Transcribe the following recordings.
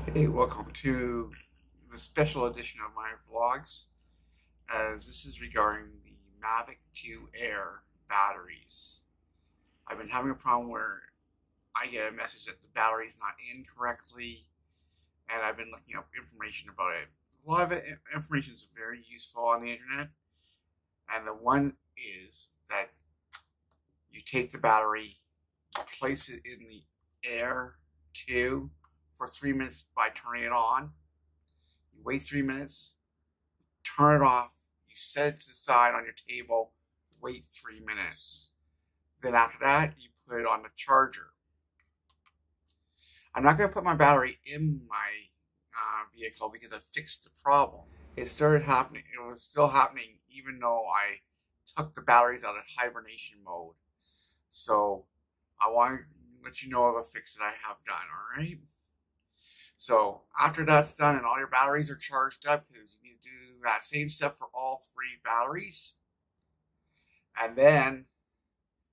Hey, welcome to the special edition of my vlogs, as this is regarding the Mavic 2 Air batteries. I've been having a problem where I get a message that the battery's not in correctly, and I've been looking up information about it. A lot of information is very useful on the internet, and the one is that you take the battery, you place it in the Air 2 for 3 minutes by turning it on. You wait 3 minutes, turn it off, you set it to the side on your table, wait 3 minutes. Then after that, you put it on the charger. I'm not going to put my battery in my vehicle because I fixed the problem. It started happening, it was still happening even though I took the batteries out of hibernation mode. So I want to let you know of a fix that I have done, alright? So after that's done and all your batteries are charged up, because you need to do that same step for all 3 batteries. And then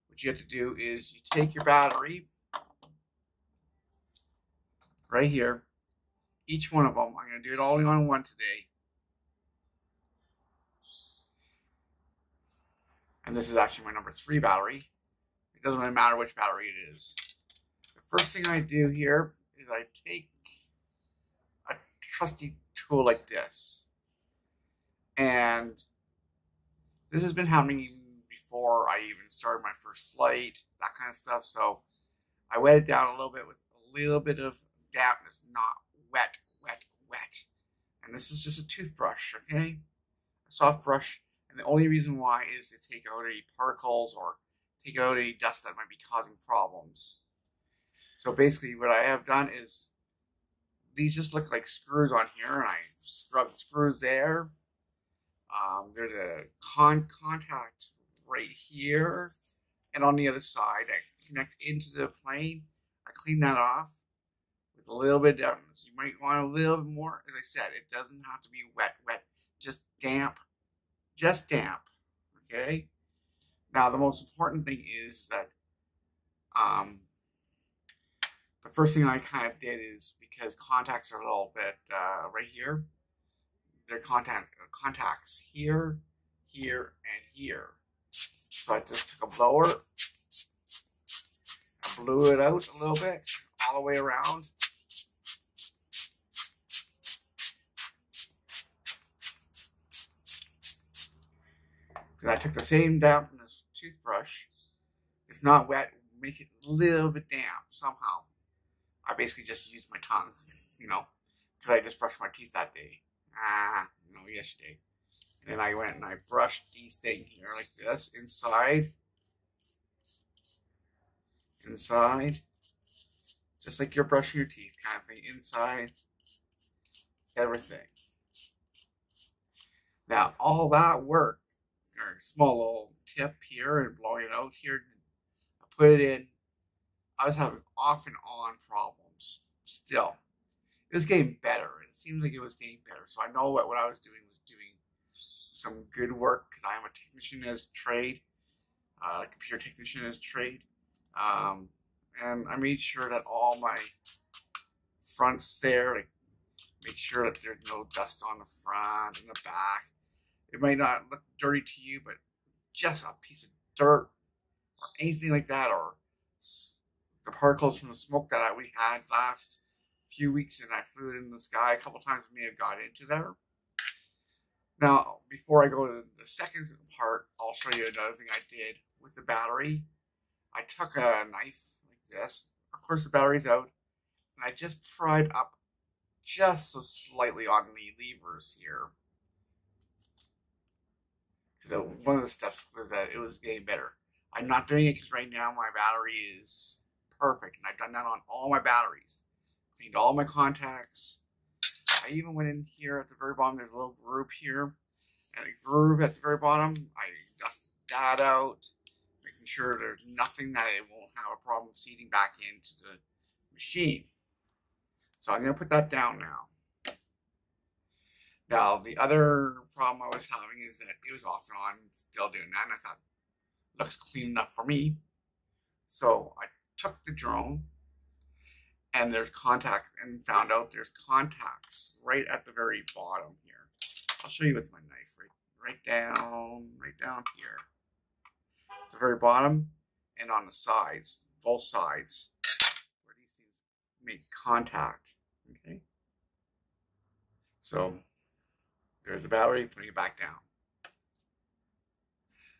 what you have to do is you take your battery right here, each one of them. I'm going to do it all on one today. And this is actually my number 3 battery. It doesn't really matter which battery it is. The first thing I do here is I take a trusty tool like this. And this has been happening even before I even started my first flight, that kind of stuff. So I wet it down a little bit with a little bit of dampness, not wet. And this is just a toothbrush, okay? A soft brush. And the only reason why is to take out any particles or take out any dust that might be causing problems. So basically what I have done is, these just look like screws on here, and I scrub screws there. There's a contact right here, and on the other side I connect into the plane. I clean that off with a little bit of dampness. You might want a little bit more. As I said, it doesn't have to be wet, just damp, okay? Now the most important thing is that the first thing I kind of did is, because contacts are a little bit right here, there are contacts here, here, and here. So I just took a blower, I blew it out a little bit, all the way around. Then I took the same dampness toothbrush. It's not wet, make it a little bit damp somehow. I basically just used my tongue, because I just brushed my teeth that day. Yesterday. And then I went and I brushed the thing here like this, inside, just like you're brushing your teeth kind of thing, inside, everything. Now, all that work, or small little tip here and blowing it out here, I put it in. I was having off and on problems still. It was getting better. It seems like it was getting better. So I know what I was doing some good work, because I am a technician as trade, a computer technician as trade. And I made sure that all my fronts there, like, make sure that there's no dust on the front and the back. It might not look dirty to you, but just a piece of dirt or anything like that, or the particles from the smoke that we had last few weeks, and I flew it in the sky a couple times, may have got into there. Now, before I go to the second part, I'll show you another thing I did with the battery. I took a knife like this. Of course, the battery's out, and I just pried up just so slightly on the levers here, because one of the steps was that it was getting better. I'm not doing it because right now my battery is perfect, and I've done that on all my batteries. Cleaned all my contacts. I even went in here at the very bottom. There's a little groove here, and a groove at the very bottom. I dusted that out, making sure there's nothing that it won't have a problem seating back into the machine. So I'm going to put that down now. Now, the other problem I was having is that it was off and on, still doing that, and I thought, looks clean enough for me. So I took the drone and there's contacts, and found out there's contacts right at the very bottom here. I'll show you with my knife, right down here, at the very bottom, and on the sides, both sides, where these things make contact. Okay, so there's the battery, putting it back down.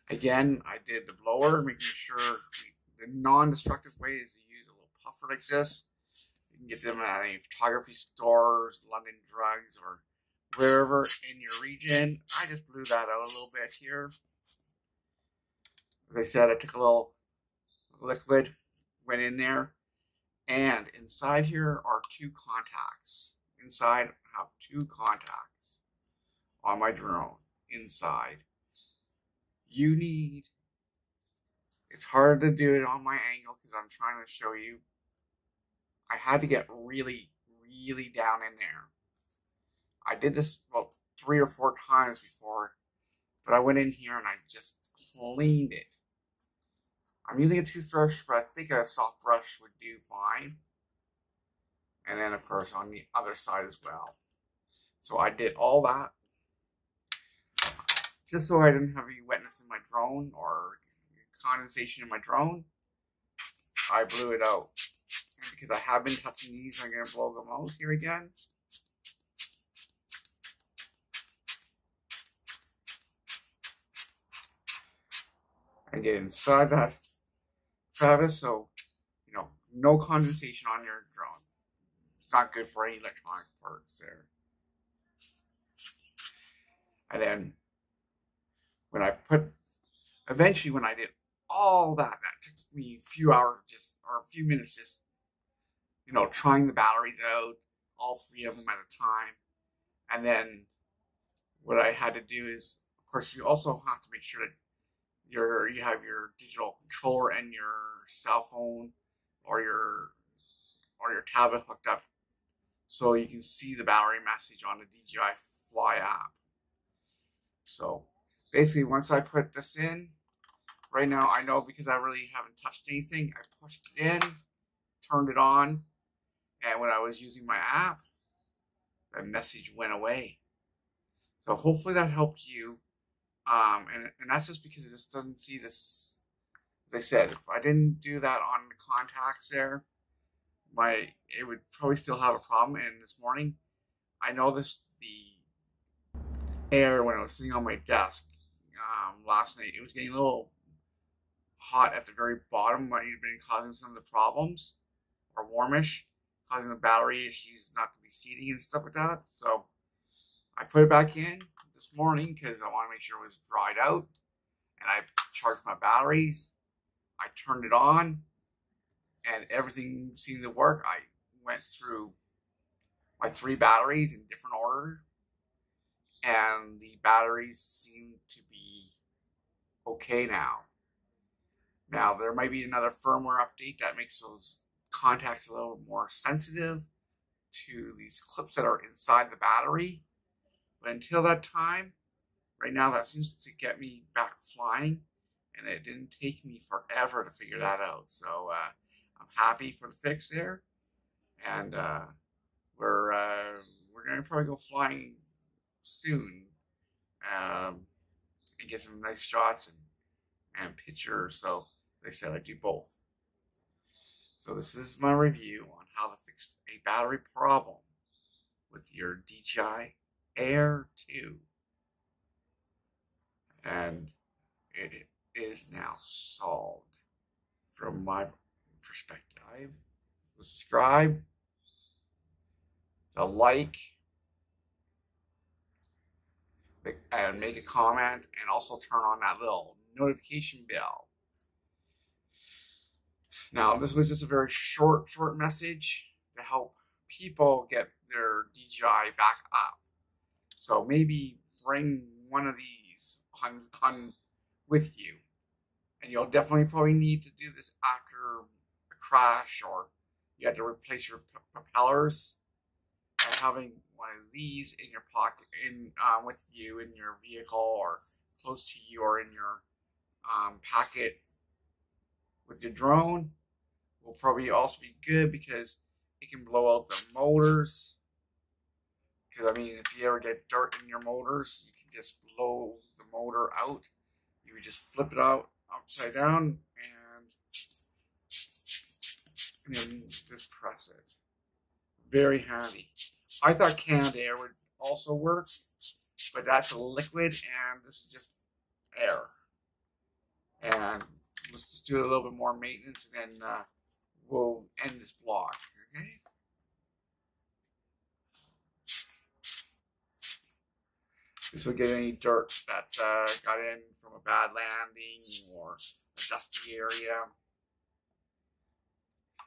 Again, I did the blower, making sure the non-destructive way is to use a little puffer like this. You can get them at any photography stores, London Drugs, or wherever in your region. I just blew that out a little bit here. As I said, I took a little liquid, went in there, and inside here are two contacts. Inside, I have two contacts on my drone. Inside. It's hard to do it on my angle because I'm trying to show you. I had to get really, really down in there. I did this about 3 or 4 times before, but I went in here and I just cleaned it. I'm using a toothbrush, but I think a soft brush would do fine. And then, of course, on the other side as well. So I did all that, just so I didn't have any wetness in my drone or condensation in my drone. I blew it out. And because I have been touching these, I'm going to blow them out here again. And get inside that crevice, so, you know, no condensation on your drone. It's not good for any electronic parts there. And then eventually when I did all that took me a few hours, or a few minutes, just, you know, trying the batteries out, all 3 of them at a time. And then what I had to do is, of course, you also have to make sure that you have your digital controller and your cell phone or your tablet hooked up, so you can see the battery message on the DJI Fly app. So basically, once I put this in, right now I know because I really haven't touched anything. I pushed it in, turned it on, and when I was using my app, the message went away. So hopefully that helped you. And that's just because it just doesn't see this. As I said, if I didn't do that on the contacts there, it would probably still have a problem. And this morning, I noticed the air when I was sitting on my desk last night. It was getting a little hot at the very bottom. Might have been causing some of the problems, or warmish, causing the battery issues not to be seating and stuff like that. So I put it back in this morning because I want to make sure it was dried out, and I charged my batteries. I turned it on, and everything seemed to work. I went through my 3 batteries in different order, and the batteries seem to be okay now. Now, there might be another firmware update that makes those contacts a little more sensitive to these clips that are inside the battery. But until that time, right now, that seems to get me back flying, and it didn't take me forever to figure that out. So I'm happy for the fix there, and we're going to probably go flying soon and get some nice shots and pictures. So as I said, I do both. So this is my review on how to fix a battery problem with your DJI Air 2. And it is now solved from my perspective. Subscribe, to like, and make a comment, and also turn on that little notification bell. Now, this was just a very short message to help people get their DJI back up. So maybe bring one of these on with you. And you'll definitely probably need to do this after a crash, or you had to replace your propellers. And having one of these in your pocket, with you in your vehicle, or close to you, or in your packet with your drone, will probably also be good, because It can blow out the motors. Because, I mean, if you ever get dirt in your motors, you can just blow the motor out. You would just flip it out upside down and then just press it. Very handy. I thought canned air would also work, but that's a liquid and this is just air. And let's just do a little bit more maintenance and then we'll end this vlog, okay? This will get any dirt that got in from a bad landing or a dusty area.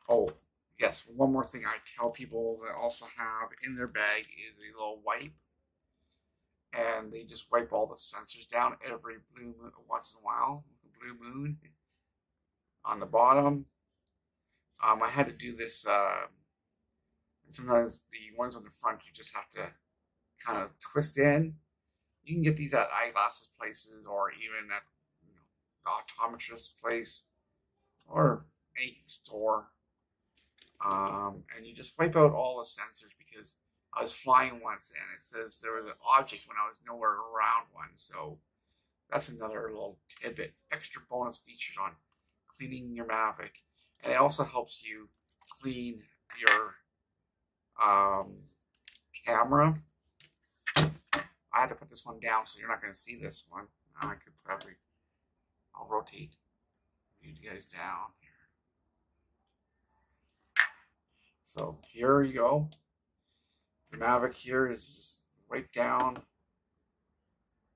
Oh, yes, one more thing I tell people that also have in their bag is a little wipe. And they just wipe all the sensors down every blue moon, once in a while, blue moon on the bottom. I had to do this, and sometimes the ones on the front you just have to kind of twist in. You can get these at eyeglasses places or even at the optometrist place or any store. And you just wipe out all the sensors because I was flying once and it says there was an object when I was nowhere around one. So that's another little tidbit, extra bonus features on cleaning your Mavic. And it also helps you clean your camera. I had to put this one down so you're not going to see this one. I could probably, I'll rotate you guys down here. So here you go. The Mavic here is just wipe down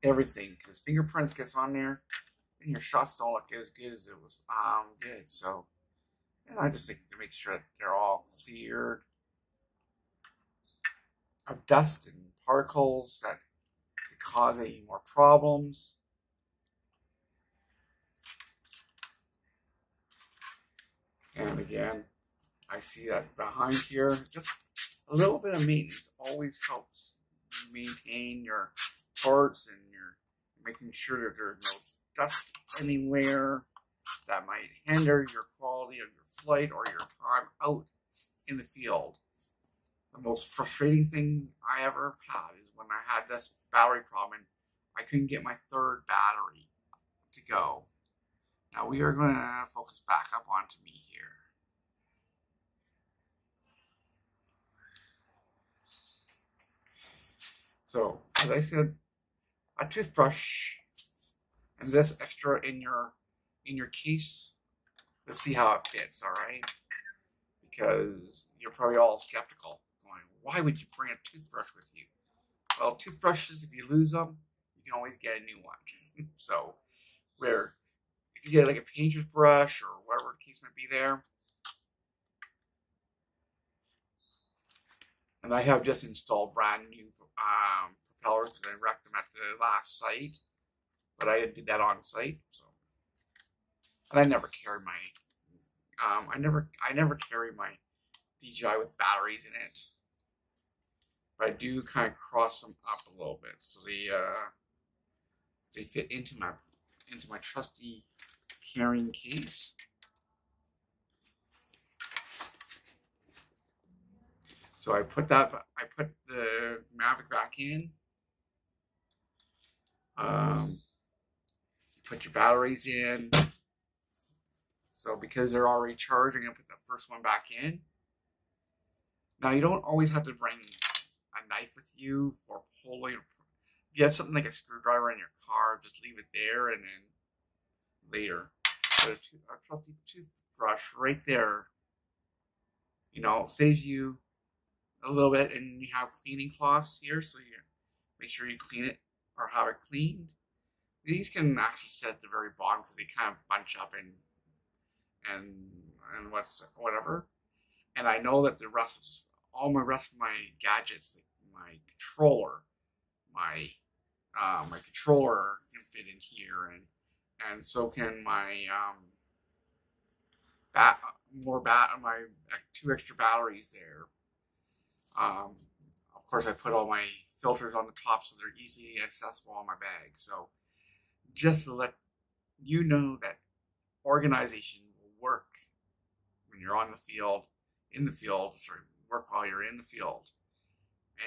everything because fingerprints gets on there and your shots don't look as good as it was good. So, and I just think to make sure that they're all cleared of dust and particles that could cause any more problems. And again, I see that behind here, just a little bit of maintenance always helps maintain your parts and you're making sure that there's no dust anywhere that might hinder your quality of your flight or your time out in the field. The most frustrating thing I ever had is when I had this battery problem and I couldn't get my third battery to go. Now we are going to focus back up onto me here. So, as I said, a toothbrush and this extra in your case. Let's see how it fits, all right? Because you're probably all skeptical, going, why would you bring a toothbrush with you? Well, toothbrushes, if you lose them, you can always get a new one. So, where if you get like a painter's brush or whatever the case might be there, and I have just installed brand new propellers because I wrecked them at the last site, but I did that on site. So, and I never carry my, I never carry my DJI with batteries in it, but I do kind of cross them up a little bit so they fit into my trusty carrying case. So I put the Mavic back in. Put your batteries in. So because they're already charged, I'm gonna put the first one back in. Now you don't always have to bring a knife with you for pulling. If you have something like a screwdriver in your car, just leave it there and then later. Put a trusty toothbrush right there. You know, saves you a little bit, and you have cleaning cloths here, so you make sure you clean it or have it cleaned. These can actually sit at the very bottom because they kind of bunch up and whatever. And I know that the rest of my gadgets, like my controller, my controller can fit in here, and so can my my 2 extra batteries there. Of course, I put all my filters on the top so they're easily accessible on my bag. So just to let you know that organization will work when you're on the field. in the field, or work while you're in the field.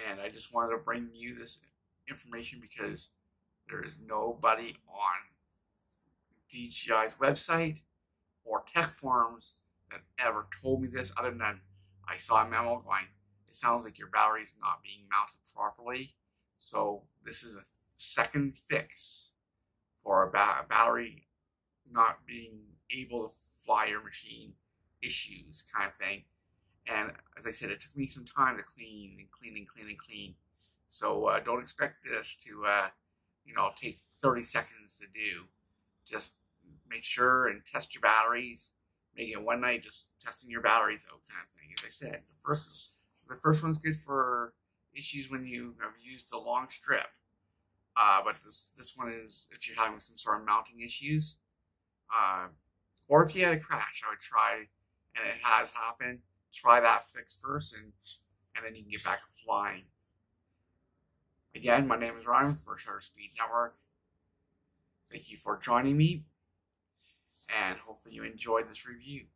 And I just wanted to bring you this information because there is nobody on DJI's website or tech forums that ever told me this, other than I saw a memo going, it sounds like your battery is not being mounted properly. So this is a second fix for a battery not being able to fly your machine issues kind of thing. And as I said, it took me some time to clean and clean and clean and clean. So don't expect this to take 30 seconds to do. Just make sure and test your batteries. Make it one night just testing your batteries out kind of thing. As I said, the first one's good for issues when you have used a long strip. But this one is if you're having some sort of mounting issues. Or if you had a crash, I would try, and it has happened, try that fix first, and then you can get back to flying. Again, my name is Ryan for Shutter Speed Network. Thank you for joining me, and hopefully you enjoyed this review.